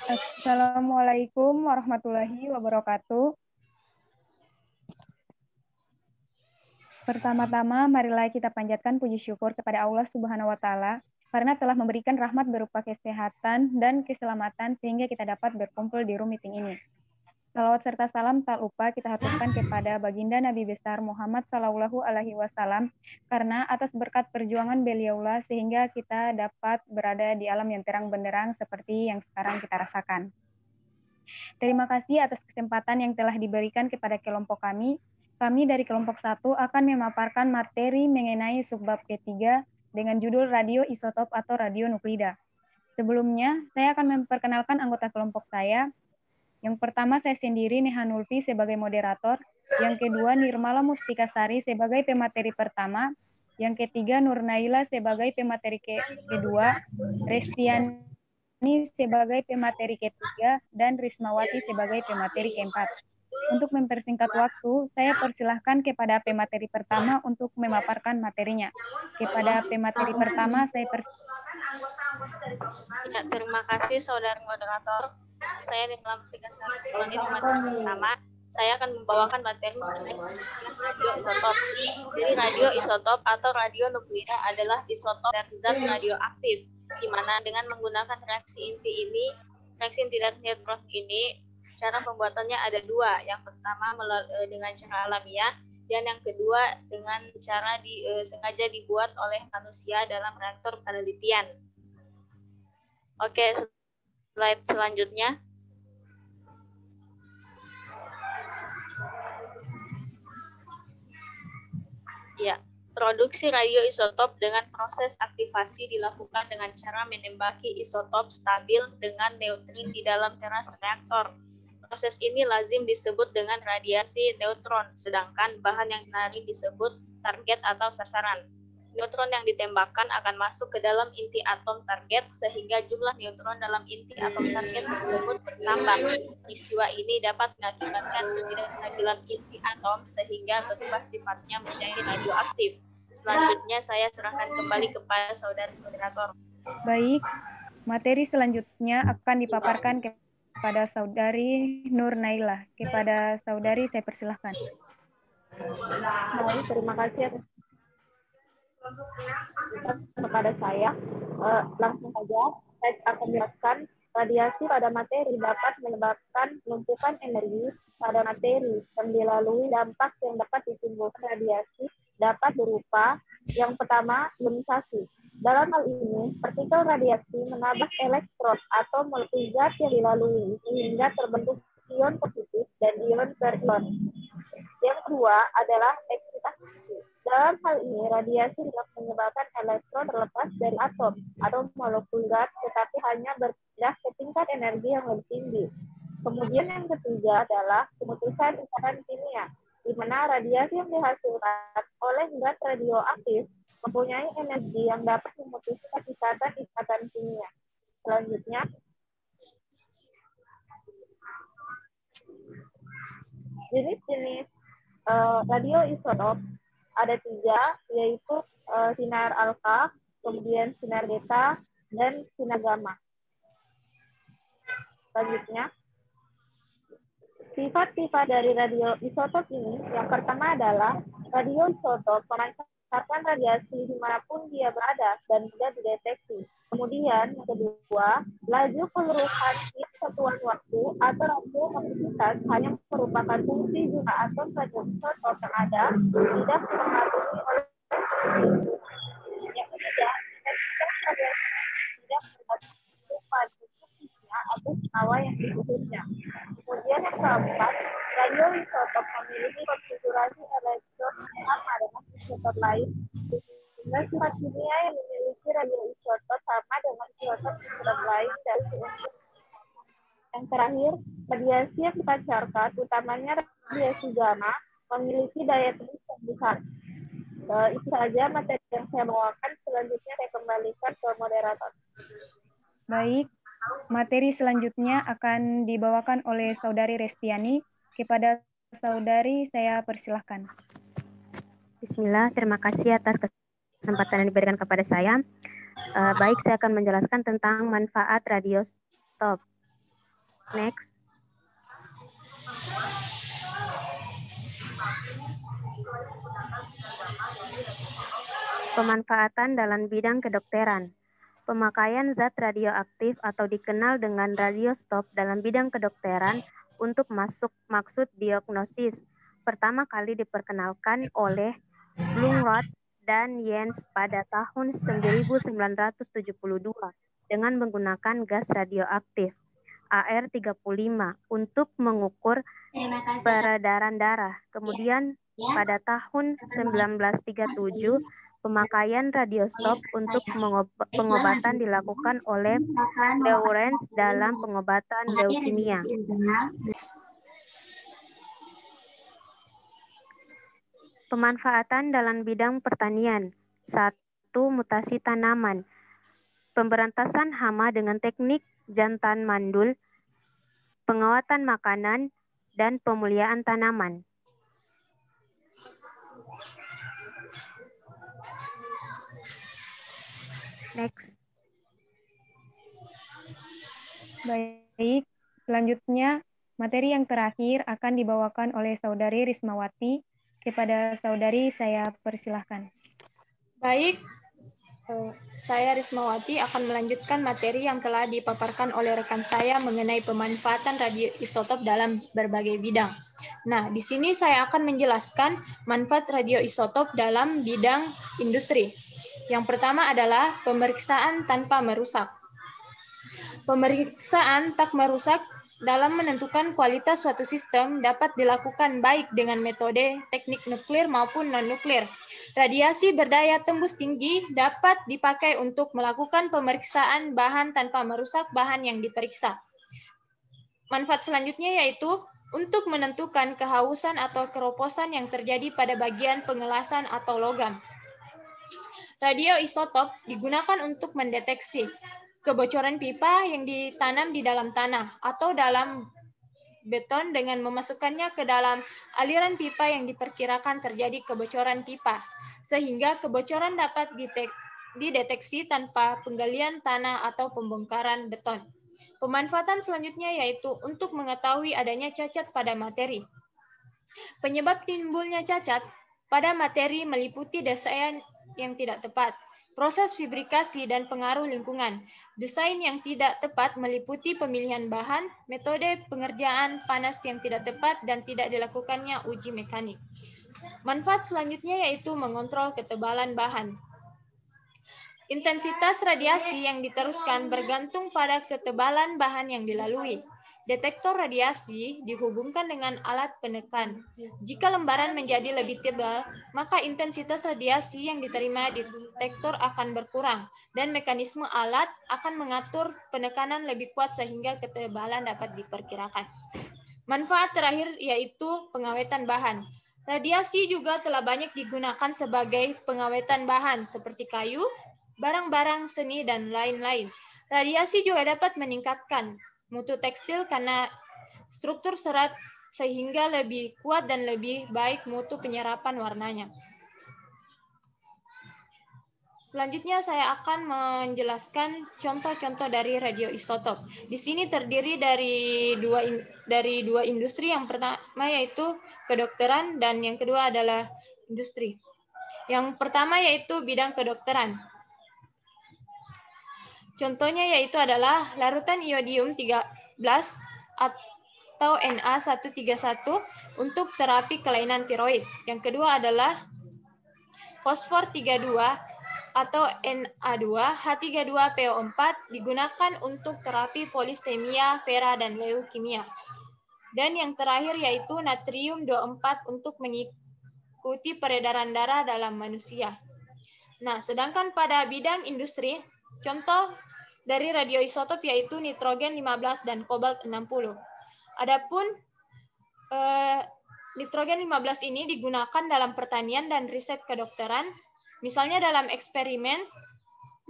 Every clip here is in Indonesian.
Assalamualaikum warahmatullahi wabarakatuh. Pertama-tama, marilah kita panjatkan puji syukur kepada Allah Subhanahu wa Ta'ala karena telah memberikan rahmat berupa kesehatan dan keselamatan sehingga kita dapat berkumpul di room meeting ini. Salawat serta salam tak lupa kita haturkan kepada baginda Nabi besar Muhammad Sallallahu Alaihi Wasallam karena atas berkat perjuangan beliaulah sehingga kita dapat berada di alam yang terang benderang seperti yang sekarang kita rasakan. Terima kasih atas kesempatan yang telah diberikan kepada kelompok kami. Kami dari kelompok 1 akan memaparkan materi mengenai subbab ketiga dengan judul radio isotop atau radio nuklida. Sebelumnya, saya akan memperkenalkan anggota kelompok saya. Yang pertama, saya sendiri, Neha Nulfi, sebagai moderator. Yang kedua, Nirmala Mustika Sari sebagai pemateri pertama. Yang ketiga, Nur Naila sebagai pemateri kedua. Restiani sebagai pemateri ketiga. Dan Rismawati sebagai pemateri keempat. Untuk mempersingkat waktu, saya persilahkan kepada pemateri pertama untuk memaparkan materinya. Kepada pemateri pertama, saya Ya, terima kasih saudara moderator. Saya Nirmala Mustika Sari, pemateri pertama. Saya akan membawakan materi mengenai radio isotop. Jadi radio isotop atau radio nuklida adalah isotop dari zat radioaktif, di mana dengan menggunakan reaksi inti dan neutron ini, cara pembuatannya ada dua. Yang pertama dengan cara alamiah, dan yang kedua dengan cara sengaja dibuat oleh manusia dalam reaktor penelitian. Oke, slide selanjutnya. Ya, produksi radioisotop dengan proses aktivasi dilakukan dengan cara menembaki isotop stabil dengan neutrin di dalam teras reaktor. Proses ini lazim disebut dengan radiasi neutron, sedangkan bahan yang dinari disebut target atau sasaran. Neutron yang ditembakkan akan masuk ke dalam inti atom target sehingga jumlah neutron dalam inti atom target tersebut bertambah. Peristiwa ini dapat mengakibatkan ketidakstabilan inti atom sehingga berubah sifatnya menjadi radioaktif. Selanjutnya saya serahkan kembali kepada saudara moderator. Baik, materi selanjutnya akan dipaparkan kepada saudari Nur Naila. Kepada saudari saya persilahkan. Baik, terima kasih kepada saya. Langsung saja saya akan jelaskan radiasi pada materi dapat menyebabkan penumpukan energi pada materi dan dilalui dampak yang dapat ditimbulkan radiasi dapat berupa yang pertama ionisasi. Dalam hal ini, partikel radiasi menabrak elektron atau molekul zat yang dilalui sehingga terbentuk ion positif dan ion perion. Yang kedua adalah eksitasi. Dalam hal ini, radiasi dapat menyebabkan elektron terlepas dari atom atau molekul zat, tetapi hanya berpindah ke tingkat energi yang lebih tinggi. Kemudian yang ketiga adalah pemutusan ikatan kimia, di mana radiasi yang dihasilkan oleh zat radioaktif mempunyai energi yang dapat memutuskan ikatan kimia. Selanjutnya, jenis-jenis radioisotop ada 3, yaitu sinar alfa, kemudian sinar beta, dan sinar gamma. Selanjutnya, sifat-sifat dari radioisotop ini, yang pertama adalah radioisotop memancarkan radiasi dimanapun dia berada dan mudah dideteksi. Kemudian, yang kedua, laju peluruhan satuan waktu atau radioaktivitas hanya merupakan fungsi jumlah atom radioisotop yang ada, tidak dipengaruhi oleh yang ketiga, tidak bergantung pada fungsinya atau senyawa yang dibutuhkannya. Kemudian yang keempat, radioisotop memiliki konfigurasi elektron yang sama dengan isotop lain, sehingga sifat kimia yang dimiliki radioisotop sama dengan isotop lain dari unsur. Yang terakhir, radiasi yang dipancarkan, utamanya radiasi gamma, memiliki daya tembus yang besar. Itu saja materi yang saya bawakan. Selanjutnya saya kembalikan ke moderator. Baik, materi selanjutnya akan dibawakan oleh saudari Restiani. Kepada saudari saya persilahkan. Bismillah, terima kasih atas kesempatan yang diberikan kepada saya. Baik, saya akan menjelaskan tentang manfaat radio stop. Next. Pemanfaatan dalam bidang kedokteran. Pemakaian zat radioaktif atau dikenal dengan radiostop dalam bidang kedokteran untuk maksud diagnosis pertama kali diperkenalkan oleh Blumroth dan Jens pada tahun 1972 dengan menggunakan gas radioaktif AR-35 untuk mengukur peredaran darah. Kemudian pada tahun 1937 pemakaian radiostop untuk pengobatan dilakukan oleh Lawrence dalam pengobatan leukemia. Pemanfaatan dalam bidang pertanian. 1. Mutasi tanaman. Pemberantasan hama dengan teknik jantan mandul, pengawatan makanan, dan pemuliaan tanaman. Next. Baik, selanjutnya materi yang terakhir akan dibawakan oleh Saudari Rismawati. Kepada Saudari saya persilahkan. Baik, saya Rismawati akan melanjutkan materi yang telah dipaparkan oleh rekan saya mengenai pemanfaatan radioisotop dalam berbagai bidang. Nah, di sini saya akan menjelaskan manfaat radioisotop dalam bidang industri. Yang pertama adalah pemeriksaan tanpa merusak. Pemeriksaan tak merusak dalam menentukan kualitas suatu sistem dapat dilakukan baik dengan metode teknik nuklir maupun non-nuklir. Radiasi berdaya tembus tinggi dapat dipakai untuk melakukan pemeriksaan bahan tanpa merusak bahan yang diperiksa. Manfaat selanjutnya yaitu untuk menentukan kehausan atau keroposan yang terjadi pada bagian pengelasan atau logam. Radioisotop digunakan untuk mendeteksi kebocoran pipa yang ditanam di dalam tanah atau dalam beton dengan memasukkannya ke dalam aliran pipa yang diperkirakan terjadi kebocoran pipa, sehingga kebocoran dapat dideteksi tanpa penggalian tanah atau pembongkaran beton. Pemanfaatan selanjutnya yaitu untuk mengetahui adanya cacat pada materi. Penyebab timbulnya cacat pada materi meliputi desain yang tidak tepat, proses fabrikasi dan pengaruh lingkungan. Desain yang tidak tepat meliputi pemilihan bahan, metode pengerjaan panas yang tidak tepat, dan tidak dilakukannya uji mekanik. Manfaat selanjutnya yaitu mengontrol ketebalan bahan. Intensitas radiasi yang diteruskan bergantung pada ketebalan bahan yang dilalui. Detektor radiasi dihubungkan dengan alat penekan. Jika lembaran menjadi lebih tebal, maka intensitas radiasi yang diterima di detektor akan berkurang, dan mekanisme alat akan mengatur penekanan lebih kuat sehingga ketebalan dapat diperkirakan. Manfaat terakhir yaitu pengawetan bahan. Radiasi juga telah banyak digunakan sebagai pengawetan bahan seperti kayu, barang-barang seni, dan lain-lain. Radiasi juga dapat meningkatkan mutu tekstil karena struktur serat sehingga lebih kuat dan lebih baik mutu penyerapan warnanya. Selanjutnya saya akan menjelaskan contoh-contoh dari radioisotop. Di sini terdiri dari dua industri. Yang pertama yaitu kedokteran dan yang kedua adalah industri. Yang pertama yaitu bidang kedokteran. Contohnya yaitu adalah larutan iodium 13 atau Na131 untuk terapi kelainan tiroid. Yang kedua adalah fosfor 32 atau Na2H32PO4 digunakan untuk terapi polistemia vera dan leukemia. Dan yang terakhir yaitu natrium 24 untuk mengikuti peredaran darah dalam manusia. Nah, sedangkan pada bidang industri, contoh dari radioisotop yaitu nitrogen 15 dan kobalt 60. Adapun nitrogen 15 ini digunakan dalam pertanian dan riset kedokteran, misalnya dalam eksperimen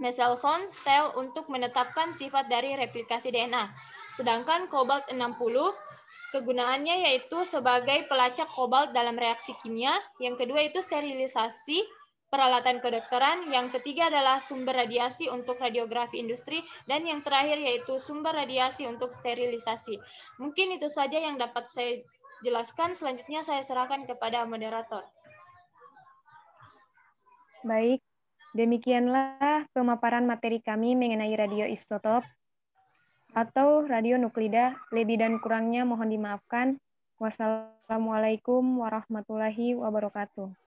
Mendelssohn style untuk menetapkan sifat dari replikasi DNA. Sedangkan kobalt 60 kegunaannya yaitu sebagai pelacak kobalt dalam reaksi kimia. Yang kedua itu sterilisasi peralatan kedokteran, yang ketiga adalah sumber radiasi untuk radiografi industri, dan yang terakhir yaitu sumber radiasi untuk sterilisasi. Mungkin itu saja yang dapat saya jelaskan. Selanjutnya saya serahkan kepada moderator. Baik, demikianlah pemaparan materi kami mengenai radioisotop atau radionuklida. Lebih dan kurangnya mohon dimaafkan. Wassalamualaikum warahmatullahi wabarakatuh.